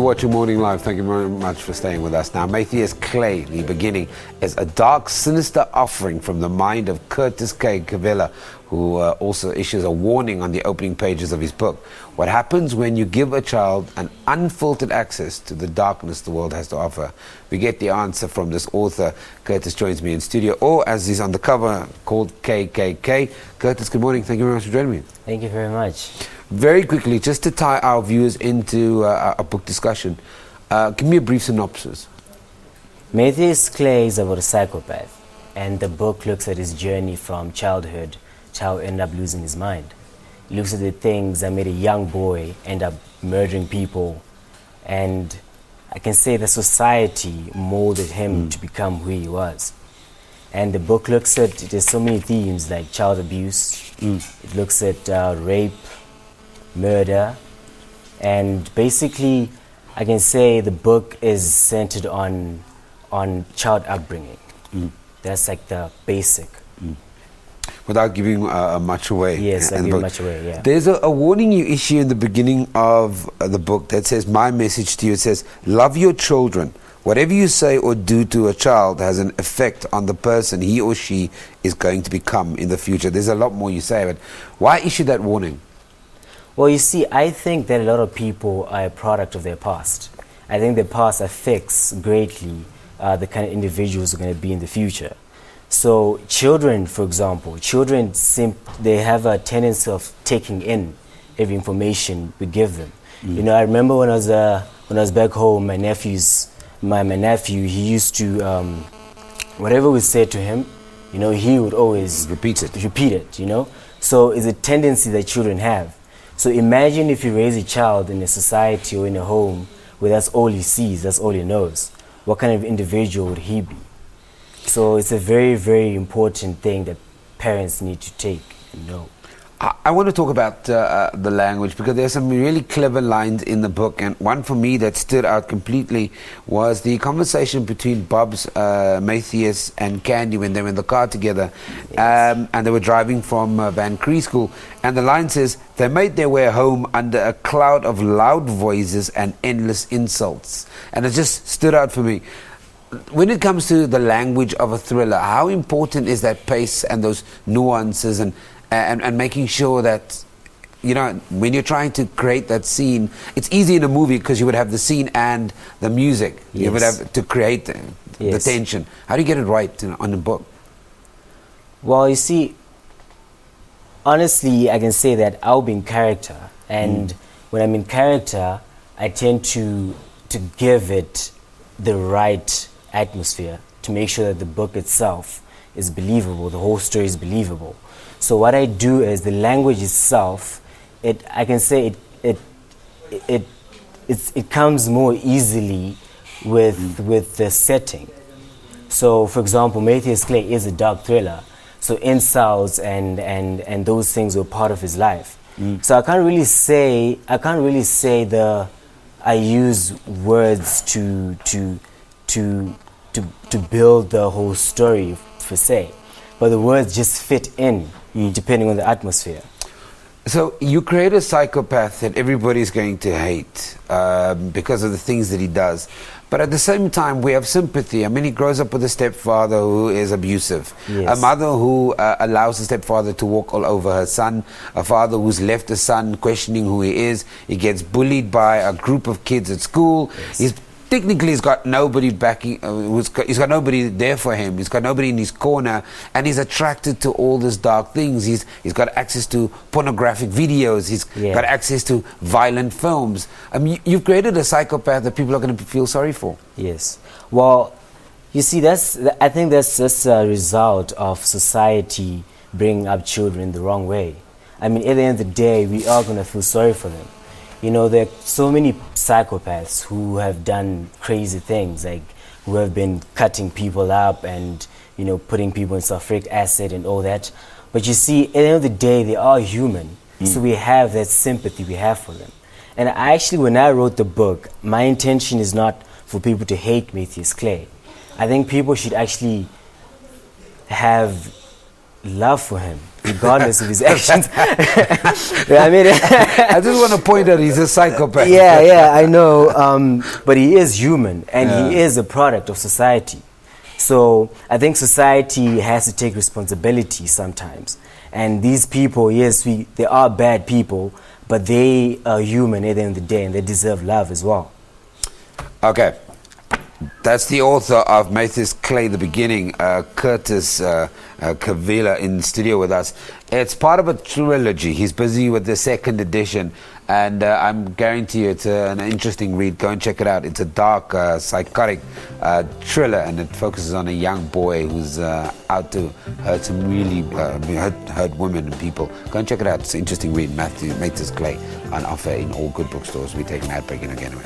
You're watching Morning Live. Thank you very much for staying with us. Now, Matheus Clay, the beginning, is a dark, sinister offering from the mind of Kurtis Kay Kavila, who also issues a warning on the opening pages of his book. What happens when you give a child an unfiltered access to the darkness the world has to offer? We get the answer from this author. Kurtis joins me in studio, or as he's on the cover, called KKK. Kurtis, good morning. Thank you very much for joining me. Thank you very much. Very quickly, just to tie our viewers into a book discussion, give me a brief synopsis. Matheus Clay is about a psychopath, and the book looks at his journey from childhood to how he ended up losing his mind. It looks at the things that made a young boy end up murdering people, and I can say the society molded him to become who he was. And the book looks at, there's so many themes like child abuse, it looks at rape, murder, and basically I can say the book is centered on child upbringing. That's like the basic. Without giving much away. Yes, I give much away, yeah. There's a warning you issue in the beginning of the book that says, my message to you, it says, love your children. Whatever you say or do to a child has an effect on the person he or she is going to become in the future. There's a lot more you say, but why issue that warning? Well, you see, I think that a lot of people are a product of their past. I think their past affects greatly the kind of individuals they're going to be in the future. So children, for example, they have a tendency of taking in every information we give them. You know, I remember when I was back home, my nephew, he used to, whatever we said to him, you know, he would always repeat it, you know. So it's a tendency that children have. So imagine if you raise a child in a society or in a home where that's all he sees, that's all he knows. What kind of individual would he be? So it's a very, very important thing that parents need to take and know. I want to talk about the language, because there's some really clever lines in the book, and one for me that stood out completely was the conversation between Matheus and Candy when they were in the car together. Yes. And they were driving from Van Cree School, and the line says, they made their way home under a cloud of loud voices and endless insults. And it just stood out for me. When it comes to the language of a thriller, how important is that pace and those nuances and making sure that, you know, when you're trying to create that scene, it's easy in a movie because you would have the scene and the music. Yes. You would have to create the tension. How do you get it right on the book? Well, you see, honestly, I can say that I'll be in character. And when I'm in character, I tend to give it the right atmosphere to make sure that the book itself is believable, the whole story is believable. So what I do is the language itself, I can say it comes more easily with the setting. So for example, Matheus Clay is a dark thriller, so insults and those things were part of his life. So I can't really say I use words to build the whole story per se, but the words just fit in depending on the atmosphere. So you create a psychopath that everybody's going to hate because of the things that he does. But at the same time, we have sympathy. I mean, he grows up with a stepfather who is abusive. Yes. A mother who allows the stepfather to walk all over her son. A father who's left the son questioning who he is. He gets bullied by a group of kids at school. Yes. He's got nobody backing. He's got nobody there for him. He's got nobody in his corner, and he's attracted to all these dark things. He's got access to pornographic videos. He's got access to violent films. You've created a psychopath that people are going to feel sorry for. Yes. Well, you see, I think that's just a result of society bringing up children the wrong way. I mean, at the end of the day, we are going to feel sorry for them. You know, there are so many psychopaths who have done crazy things, like who have been cutting people up and, you know, putting people in sulfuric acid and all that. But you see, at the end of the day, they are human. So we have that sympathy we have for them. And when I wrote the book, my intention is not for people to hate Matheus Clay. I think people should actually have love for him regardless of his actions. I mean, I just want to point out he's a psychopath. yeah, I know, but he is human, and he is a product of society. So I think society has to take responsibility sometimes. And these people, yes, they are bad people, but they are human at the end of the day, and they deserve love as well. Okay. That's the author of Matheus Clay, The Beginning, Kurtis Kavila, in studio with us. It's part of a trilogy. He's busy with the second edition, and I'm guarantee you it's an interesting read. Go and check it out. It's a dark, psychotic thriller, and it focuses on a young boy who's out to hurt some really hurt women and people. Go and check it out. It's an interesting read. Matheus Clay, on offer in all good bookstores. We take an ad break in again.